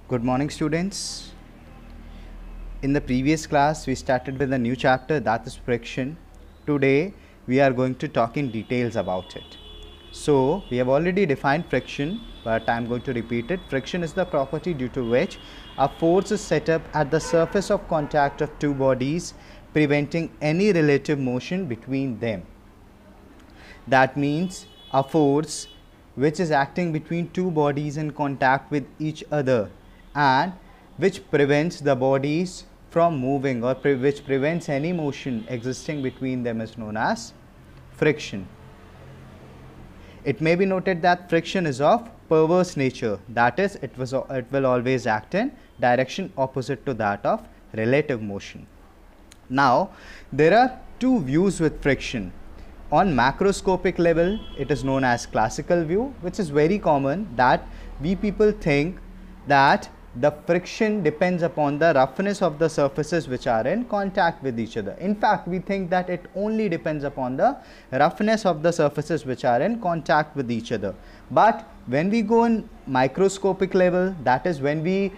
Good morning, students. In the previous class, we started with a new chapter, that is friction. Today, we are going to talk in details about it. So, we have already defined friction, but I am going to repeat it. Friction is the property due to which a force is set up at the surface of contact of two bodies, preventing any relative motion between them. That means a force which is acting between two bodies in contact with each other and which prevents the bodies from moving or which prevents any motion existing between them is known as friction. It may be noted that friction is of perverse nature, that is, it will always act in direction opposite to that of relative motion. Now, there are two views with friction. On macroscopic level, it is known as classical view, which is very common, that we people think that the friction depends upon the roughness of the surfaces which are in contact with each other. In fact, we think that it only depends upon the roughness of the surfaces which are in contact with each other. But when we go in microscopic level, that is when we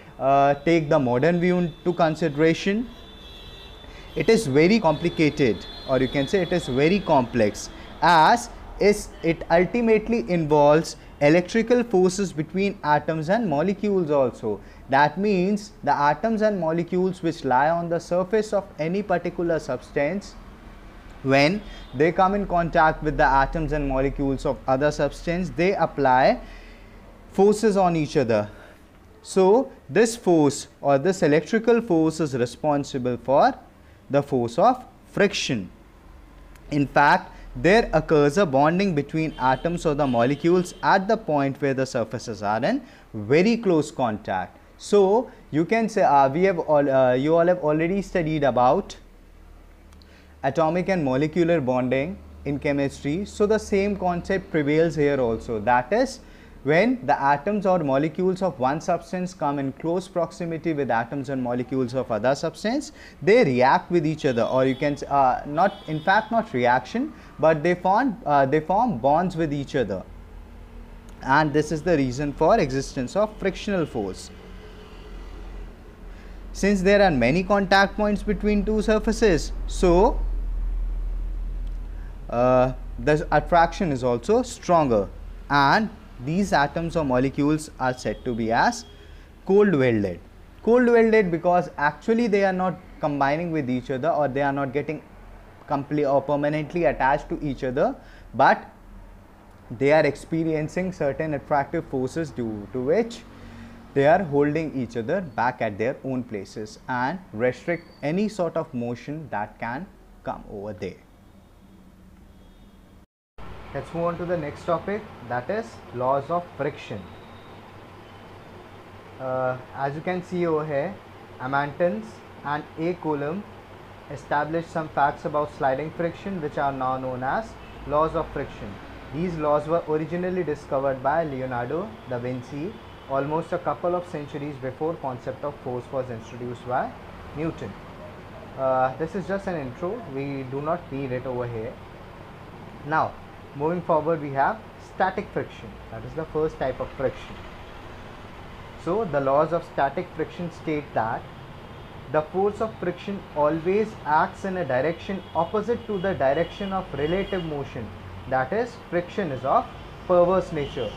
take the modern view into consideration, it is very complicated, or you can say it is very complex, as it ultimately involves electrical forces between atoms and molecules also. That means the atoms and molecules which lie on the surface of any particular substance, when they come in contact with the atoms and molecules of other substance, they apply forces on each other. So this force or this electrical force is responsible for the force of friction. In fact, there occurs a bonding between atoms or the molecules at the point where the surfaces are in very close contact. So you can say you all have already studied about atomic and molecular bonding in chemistry. So the same concept prevails here also, that is, when the atoms or molecules of one substance come in close proximity with atoms and molecules of other substance, they react with each other, or you can say not reaction, but they form bonds with each other, and this is the reason for existence of frictional force. Since there are many contact points between two surfaces, so the attraction is also stronger, and these atoms or molecules are said to be as cold welded. Cold welded because actually they are not combining with each other, or they are not getting completely or permanently attached to each other, but they are experiencing certain attractive forces due to which they are holding each other back at their own places and restrict any sort of motion that can come over there. Let's move on to the next topic, that is laws of friction. As you can see over here, Amantens and A. Coulomb established some facts about sliding friction, which are now known as laws of friction. These laws were originally discovered by Leonardo da Vinci almost a couple of centuries before concept of force was introduced by Newton. This is just an intro, we do not need it over here. Now, moving forward, we have static friction, that is the first type of friction. So the laws of static friction state that the force of friction always acts in a direction opposite to the direction of relative motion, that is, friction is of perverse nature.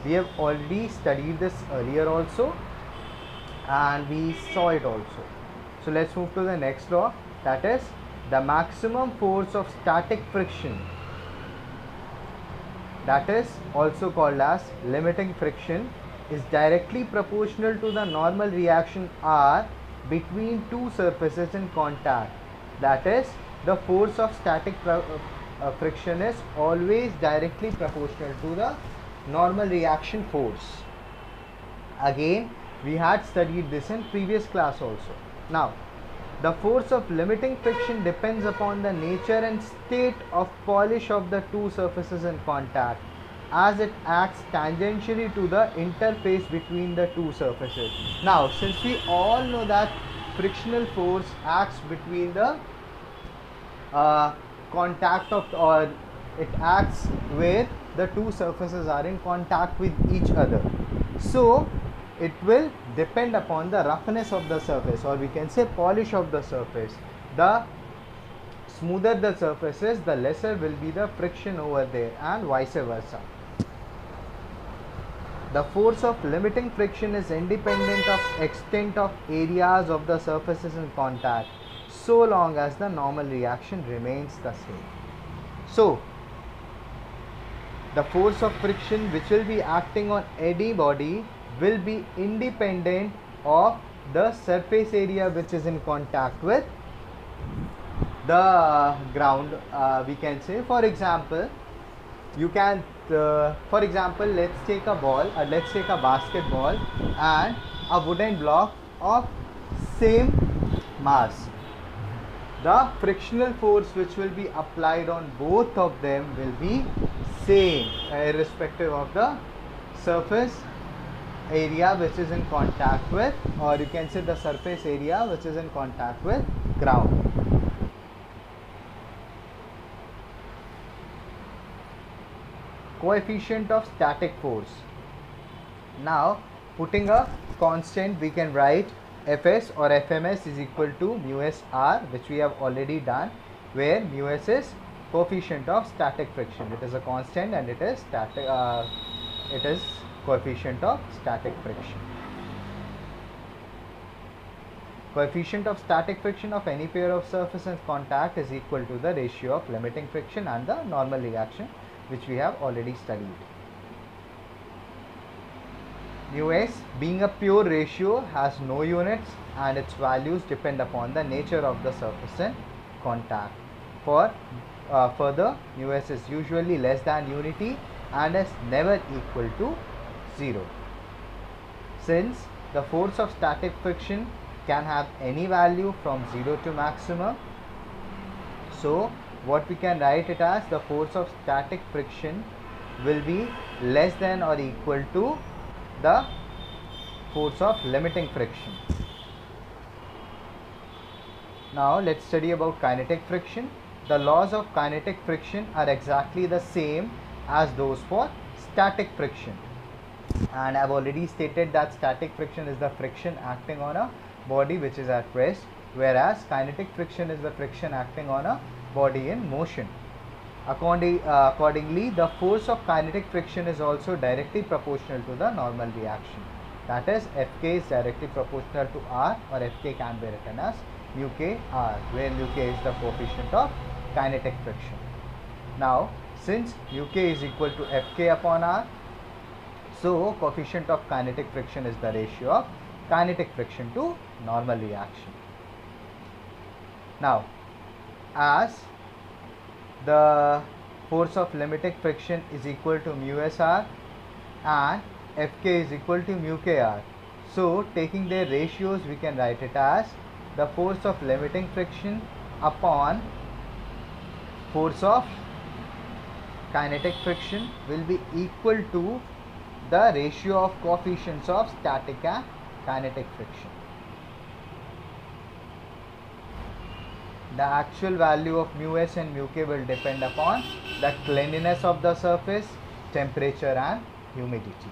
We have already studied this earlier also, and we saw it also. So let's move to the next law, that is the maximum force of static friction, that is also called as limiting friction, is directly proportional to the normal reaction R between two surfaces in contact. That is, the force of static friction is always directly proportional to the normal reaction force. Again, we had studied this in previous class also. Now, the force of limiting friction depends upon the nature and state of polish of the two surfaces in contact, as it acts tangentially to the interface between the two surfaces. Now, since we all know that frictional force acts between the contact of, or it acts where the two surfaces are in contact with each other. So it will depend upon the roughness of the surface, or we can say polish of the surface. The smoother the surface is, the lesser will be the friction over there, and vice versa. The force of limiting friction is independent of extent of areas of the surfaces in contact, so long as the normal reaction remains the same. So, the force of friction which will be acting on any body will be independent of the surface area which is in contact with the ground. We can say, for example, you can for example, let's take a ball, let's take a basketball and a wooden block of same mass. The frictional force which will be applied on both of them will be same, irrespective of the surface area which is in contact with, or you can say the surface area which is in contact with ground. Coefficient of static force. Now, putting a constant, we can write Fs or Fms is equal to mu s r, which we have already done, where mu s is coefficient of static friction. It is a constant and it is static. It is coefficient of static friction. Coefficient of static friction of any pair of surfaces in contact is equal to the ratio of limiting friction and the normal reaction, which we have already studied. Mu s, being a pure ratio, has no units and its values depend upon the nature of the surface in contact. Further, mu s is usually less than unity and is never equal to 0. Since the force of static friction can have any value from 0 to maximum, so what we can write it as, the force of static friction will be less than or equal to the force of limiting friction. Now let's study about kinetic friction. The laws of kinetic friction are exactly the same as those for static friction, and I have already stated that static friction is the friction acting on a body which is at rest, whereas kinetic friction is the friction acting on a body in motion. Accordingly, the force of kinetic friction is also directly proportional to the normal reaction. That is, Fk is directly proportional to R, or Fk can be written as mu k R, where mu k is the coefficient of kinetic friction. Now, since mu k is equal to Fk upon R, so coefficient of kinetic friction is the ratio of kinetic friction to normal reaction. Now, as the force of limiting friction is equal to mu s r and Fk is equal to mu k r, so taking their ratios, we can write it as the force of limiting friction upon force of kinetic friction will be equal to the ratio of coefficients of static and kinetic friction. The actual value of mu s and mu k will depend upon the cleanliness of the surface, temperature and humidity.